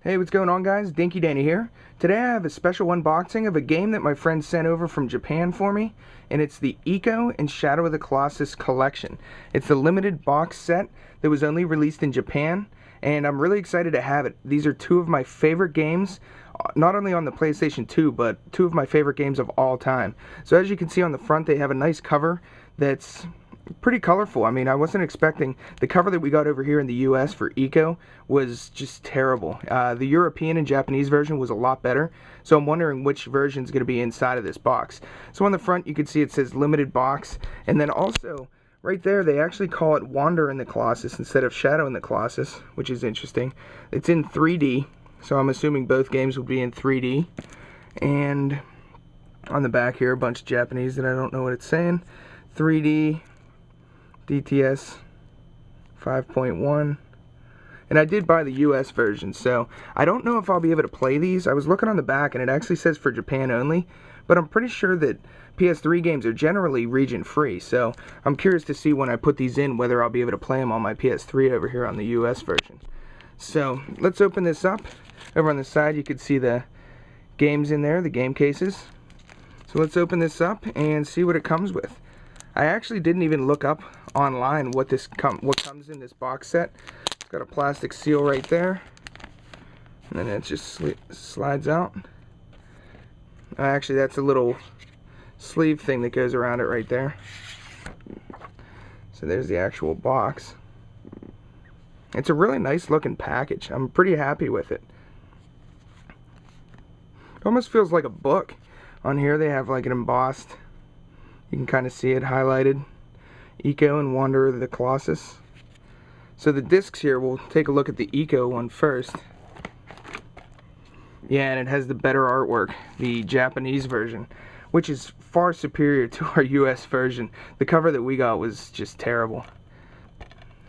Hey, what's going on, guys? Dinky Danny here. Today I have a special unboxing of a game that my friend sent over from Japan for me, and it's the ICO and Shadow of the Colossus collection. It's the limited box set that was only released in Japan, and I'm really excited to have it. These are two of my favorite games, not only on the PlayStation 2, but two of my favorite games of all time. So as you can see on the front, they have a nice cover that's pretty colorful. I mean, I wasn't expecting the cover that we got over here in the US for ICO was just terrible. The European and Japanese version was a lot better, so I'm wondering which version is going to be inside of this box. So on the front you can see it says limited box, and then also right there they actually call it Wander in the Colossus instead of Shadow in the Colossus, which is interesting. It's in 3D, so I'm assuming both games will be in 3D. And on the back here a bunch of Japanese that I don't know what it's saying. 3D DTS 5.1, and I did buy the US version, so I don't know if I'll be able to play these. I was looking on the back and it actually says for Japan only, but I'm pretty sure that PS3 games are generally region free, so I'm curious to see when I put these in whether I'll be able to play them on my PS3 over here on the US version. So let's open this up. Over on the side you can see the games in there, the game cases. So let's open this up and see what it comes with. I actually didn't even look up online what comes in this box set. It's got a plastic seal right there, and then it just slides out. Actually, that's a little sleeve thing that goes around it right there. So there's the actual box. It's a really nice looking package. I'm pretty happy with it. It almost feels like a book. On here they have like an embossed, you can kind of see it highlighted, ICO and Wander of the Colossus. So the discs here, we'll take a look at the ICO one first. Yeah, and it has the better artwork, the Japanese version, which is far superior to our US version. The cover that we got was just terrible.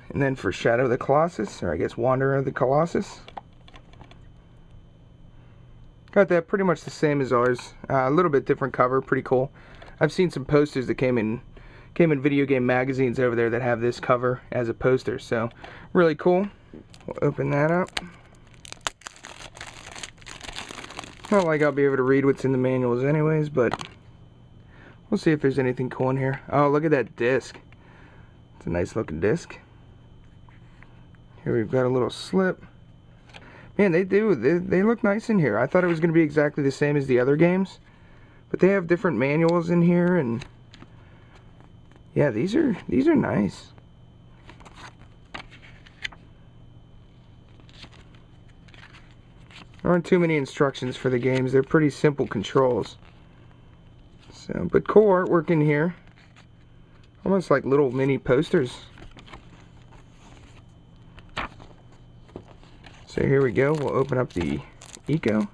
And then for Shadow of the Colossus, or I guess Wander of the Colossus, got that pretty much the same as ours. A little bit different cover, pretty cool. I've seen some posters that came in video game magazines over there that have this cover as a poster, so really cool. We'll open that up. Not like I'll be able to read what's in the manuals anyways, but we'll see if there's anything cool in here. Oh, look at that disc. It's a nice looking disc. Here we've got a little slip. Man, they look nice in here. I thought it was going to be exactly the same as the other games, but they have different manuals in here, and yeah, these are nice. There aren't too many instructions for the games. They're pretty simple controls. So, but cool artwork in here. Almost like little mini posters. So here we go. We'll open up the ICO.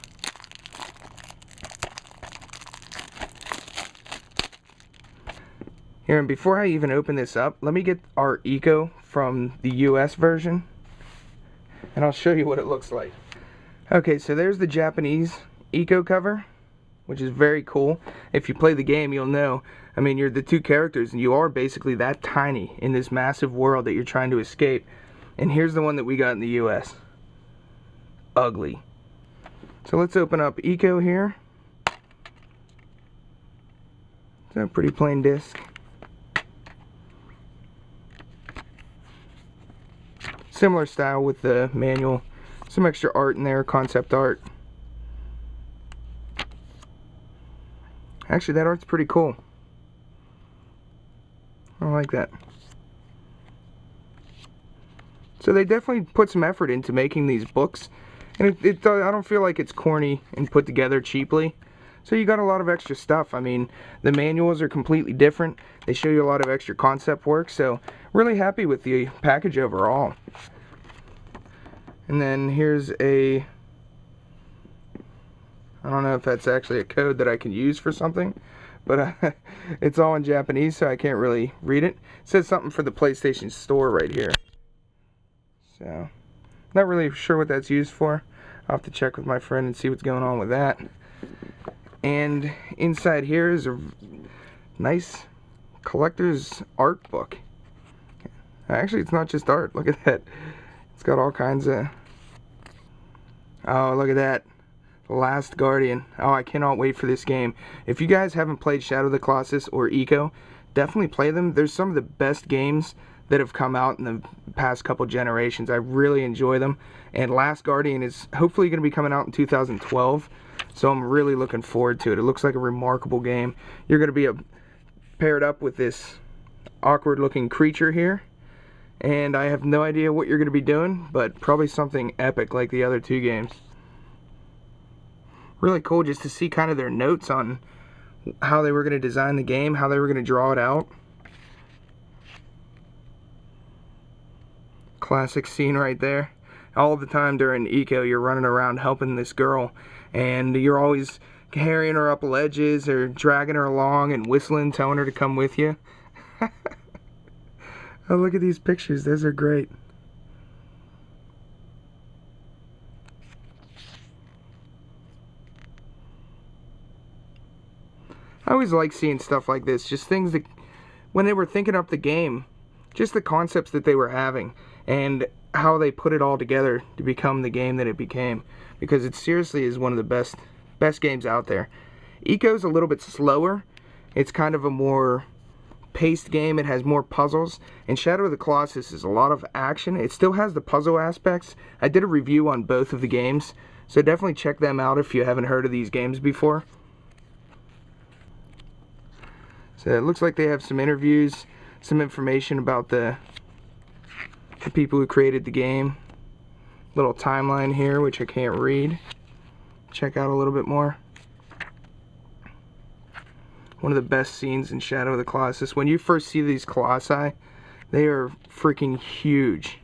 Here, and before I even open this up, let me get our ICO from the US version, and I'll show you what it looks like. Okay, so there's the Japanese ICO cover, which is very cool. If you play the game, you'll know. I mean, you're the two characters, and you are basically that tiny in this massive world that you're trying to escape. And here's the one that we got in the US. Ugly. So let's open up ICO here. It's a pretty plain disc. Similar style with the manual. Some extra art in there, concept art. Actually, that art's pretty cool. I like that. So they definitely put some effort into making these books. And I don't feel like it's corny and put together cheaply. So you got a lot of extra stuff. I mean, the manuals are completely different. They show you a lot of extra concept work. So really happy with the package overall. And then here's I don't know if that's actually a code that I can use for something, but it's all in Japanese, so I can't really read it. It says something for the PlayStation Store right here. So, not really sure what that's used for. I'll have to check with my friend and see what's going on with that. And inside here is a nice collector's art book. Actually, it's not just art. Look at that. It's got all kinds of Oh, look at that. Last Guardian. Oh, I cannot wait for this game. If you guys haven't played Shadow of the Colossus or ICO, definitely play them. There's some of the best games that have come out in the past couple generations. I really enjoy them. And Last Guardian is hopefully going to be coming out in 2012. So I'm really looking forward to it. It looks like a remarkable game. You're going to be paired up with this awkward looking creature here. And I have no idea what you're going to be doing, but probably something epic like the other two games. Really cool just to see kind of their notes on how they were going to design the game, how they were going to draw it out. Classic scene right there. All the time during ICO, you're running around helping this girl, and you're always carrying her up ledges or dragging her along and whistling, telling her to come with you. Oh, look at these pictures. Those are great. I always like seeing stuff like this, just things that, when they were thinking up the game, just the concepts that they were having, and how they put it all together to become the game that it became, because it seriously is one of the best games out there. ICO's a little bit slower. It's kind of a more paced game. It has more puzzles, and Shadow of the Colossus is a lot of action. It still has the puzzle aspects. I did a review on both of the games, so definitely check them out if you haven't heard of these games before. So it looks like they have some interviews, some information about the people who created the game. Little timeline here, which I can't read. Check out a little bit more. One of the best scenes in Shadow of the Colossus. When you first see these colossi, they are freaking huge.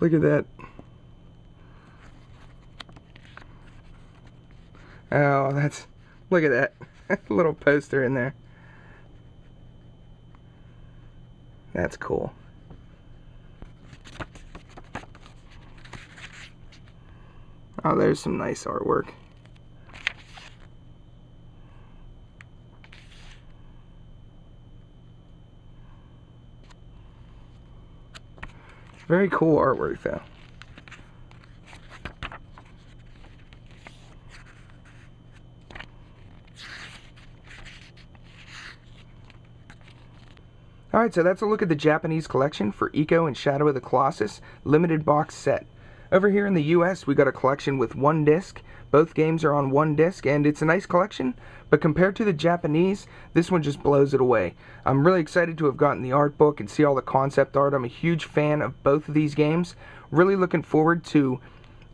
Look at that. Oh, look at that. Little poster in there. That's cool. Oh, there's some nice artwork. Very cool artwork, though. Alright, so that's a look at the Japanese collection for ICO and Shadow of the Colossus limited box set. Over here in the US, we got a collection with one disc. Both games are on one disc, and it's a nice collection, but compared to the Japanese, this one just blows it away. I'm really excited to have gotten the art book and see all the concept art. I'm a huge fan of both of these games. Really looking forward to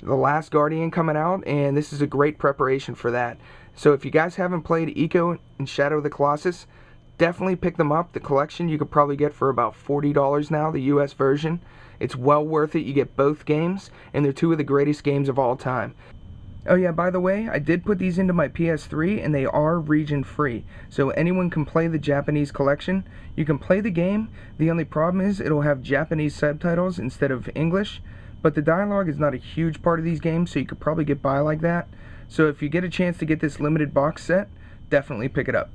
The Last Guardian coming out, and this is a great preparation for that. So if you guys haven't played ICO and Shadow of the Colossus, definitely pick them up. The collection you could probably get for about $40 now, the US version. It's well worth it. You get both games, and they're two of the greatest games of all time. Oh yeah, by the way, I did put these into my PS3, and they are region free. So anyone can play the Japanese collection. You can play the game. The only problem is it'll have Japanese subtitles instead of English. But the dialogue is not a huge part of these games, so you could probably get by like that. So if you get a chance to get this limited box set, definitely pick it up.